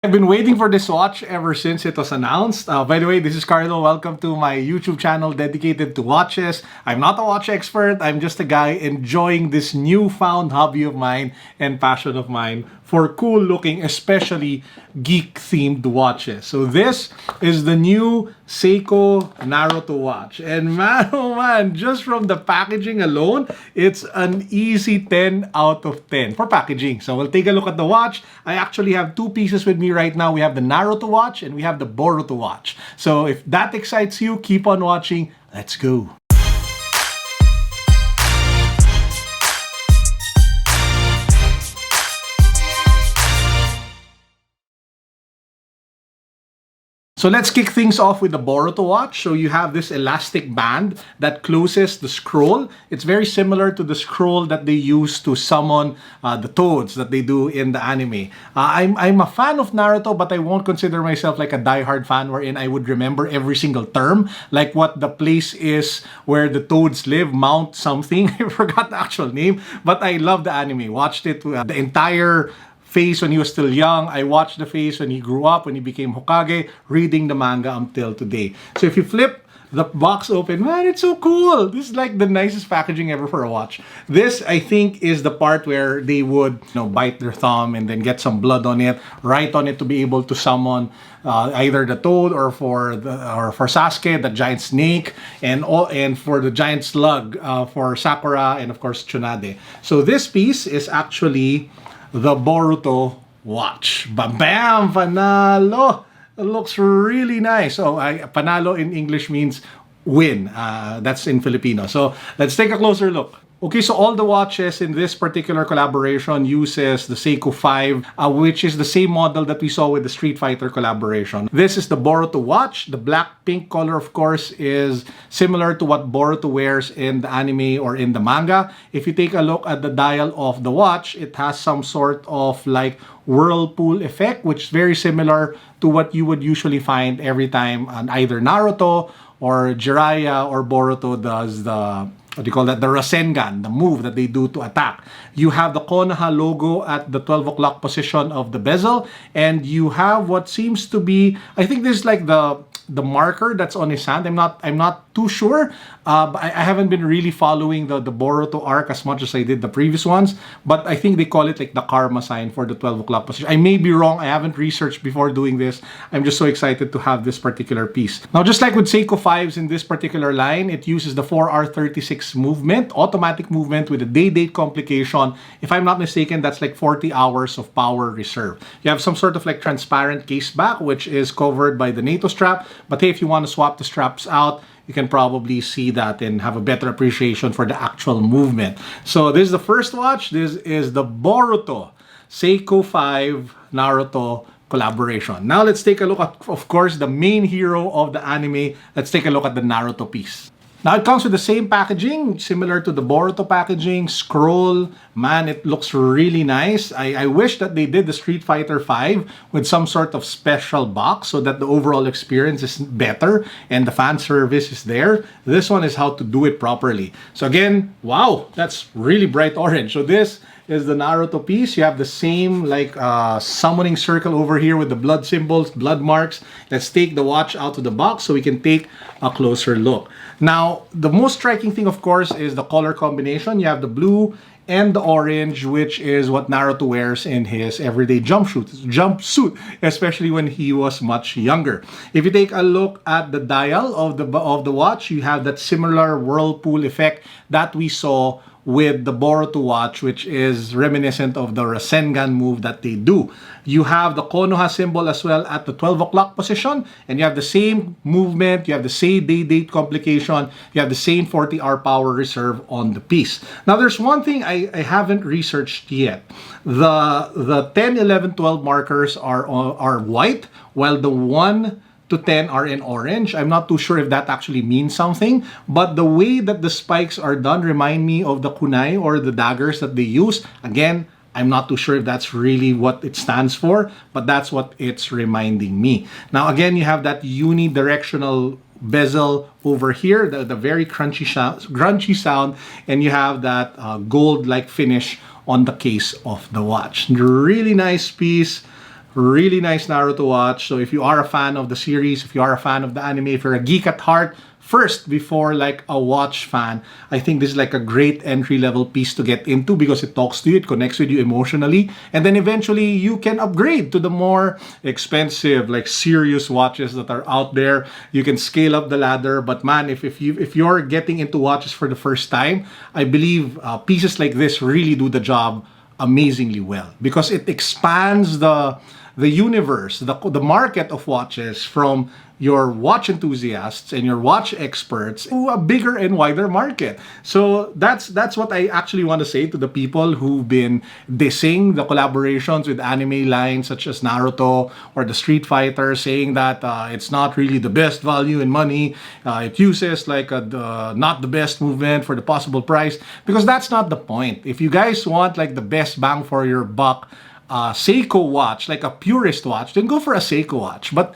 I've been waiting for this watch ever since it was announced. By the way, this is Carlo. Welcome to my YouTube channel dedicated to watches. I'm not a watch expert. I'm just a guy enjoying this newfound hobby of mine and passion of mine for cool looking, especially geek themed watches. So this is the new Seiko Naruto watch. And man, oh man, just from the packaging alone, it's an easy 10 out of 10 for packaging. So we'll take a look at the watch. I actually have two pieces with me right now. We have the Naruto watch and we have the Boruto watch. So if that excites you, keep on watching. Let's go. So let's kick things off with the Boruto watch. So you have this elastic band that closes the scroll. It's very similar to the scroll that they use to summon the toads that they do in the anime. I'm a fan of Naruto, but I won't consider myself like a diehard fan wherein I would remember every single term, like what the place is where the toads live, Mount something. I forgot the actual name, but I love the anime. Watched it the entire phase when he was still young. I watched the phase when he grew up, when he became Hokage, reading the manga until today. So if you flip the box open, man, it's so cool. This is like the nicest packaging ever for a watch. This, I think, is the part where they would, bite their thumb and then get some blood on it, write on it to be able to summon either the toad or for Sasuke, the giant snake, and for the giant slug for Sakura and of course Tsunade. So this piece is actually the Boruto watch. Bam! Panalo! It looks really nice. So, panalo in English means win. That's in Filipino. So, let's take a closer look. Okay, so all the watches in this particular collaboration uses the Seiko 5, which is the same model that we saw with the Street Fighter collaboration. This is the Boruto watch. The black-pink color, of course, is similar to what Boruto wears in the anime or in the manga. If you take a look at the dial of the watch, it has some sort of like whirlpool effect, which is very similar to what you would usually find every time either Naruto or Jiraiya or Boruto does the what do you call that? The Rasengan, the move that they do to attack. You have the Konoha logo at the 12 o'clock position of the bezel, and you have what seems to be, I think this is like the marker that's on his hand. I'm not too sure. But I haven't been really following the Boruto arc as much as I did the previous ones. But I think they call it like the karma sign for the 12 o'clock position. I may be wrong. I haven't researched before doing this. I'm just so excited to have this particular piece. Now, just like with Seiko 5s in this particular line, it uses the 4R36 movement, automatic movement with a day-date complication. If I'm not mistaken, that's like 40 hours of power reserve. You have some sort of like transparent case back, which is covered by the NATO strap. But hey, if you want to swap the straps out, you can probably see that and have a better appreciation for the actual movement. So this is the first watch. This is the Boruto Seiko 5 Naruto collaboration. Now let's take a look at, of course, the main hero of the anime. Let's take a look at the Naruto piece. Now it comes with the same packaging, similar to the Boruto packaging, scroll. Man, it looks really nice. I wish that they did the Street Fighter 5 with some sort of special box so that the overall experience is better and the fan service is there. This one is how to do it properly. So again, wow, that's really bright orange. So this is the Naruto piece. You have the same like summoning circle over here with the blood symbols, blood marks. Let's take the watch out of the box so we can take a closer look. Now, the most striking thing, of course, is the color combination. You have the blue and the orange, which is what Naruto wears in his everyday jumpsuit, especially when he was much younger. If you take a look at the dial of the watch, you have that similar whirlpool effect that we saw with the Boruto watch, which is reminiscent of the Rasengan move that they do. You have the Konoha symbol as well at the 12 o'clock position, and you have the same movement, you have the same day-date complication, you have the same 40-hour power reserve on the piece. Now, there's one thing I haven't researched yet. The 10, 11, 12 markers are white, while the 1 to 10 are in orange. I'm not too sure if that actually means something, but the way that the spikes are done remind me of the kunai or the daggers that they use. Again, I'm not too sure if that's really what it stands for, but that's what it's reminding me. Now, again, you have that unidirectional bezel over here, the very crunchy sound, and you have that gold-like finish on the case of the watch. Really nice piece. Really nice Naruto watch. So if you are a fan of the series, if you are a fan of the anime, if you're a geek at heart, first before like a watch fan, I think this is like a great entry-level piece to get into because it talks to you, it connects with you emotionally, and then eventually you can upgrade to the more expensive, like serious watches that are out there. You can scale up the ladder. But man, if you're getting into watches for the first time, I believe pieces like this really do the job amazingly well because it expands the universe, the market of watches from your watch enthusiasts and your watch experts to a bigger and wider market. So that's what I actually want to say to the people who've been dissing the collaborations with anime lines such as Naruto or the Street Fighter, saying that it's not really the best value in money. It uses like not the best movement for the possible price, because that's not the point. If you guys want like the best bang for your buck, Seiko watch, like a purist watch, then go for a Seiko watch. But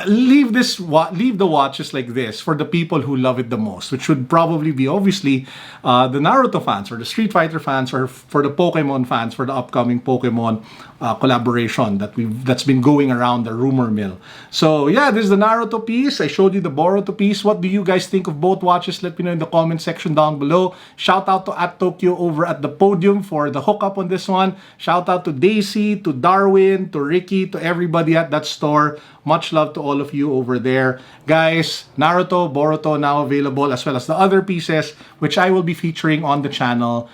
leave the watches like this for the people who love it the most, which would probably be obviously the Naruto fans or the Street Fighter fans, or for the Pokemon fans for the upcoming Pokemon collaboration that's been going around the rumor mill. So yeah, this is the Naruto piece. I showed you the Boruto piece. What do you guys think of both watches? Let me know in the comment section down below. Shout out to @Tokyo over at the podium for the hookup on this one. Shout out to Daisy, to Darwin, to Ricky, to everybody at that store. Much love to all of you over there. Guys, Naruto, Boruto now available, as well as the other pieces, which I will be featuring on the channel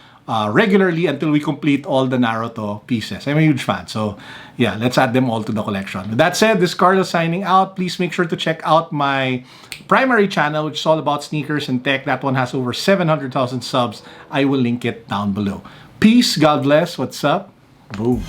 regularly until we complete all the Naruto pieces. I'm a huge fan. So yeah, let's add them all to the collection. With that said, this is Carlo signing out. Please make sure to check out my primary channel, which is all about sneakers and tech. That one has over 700,000 subs. I will link it down below. Peace, God bless. What's up? Boom.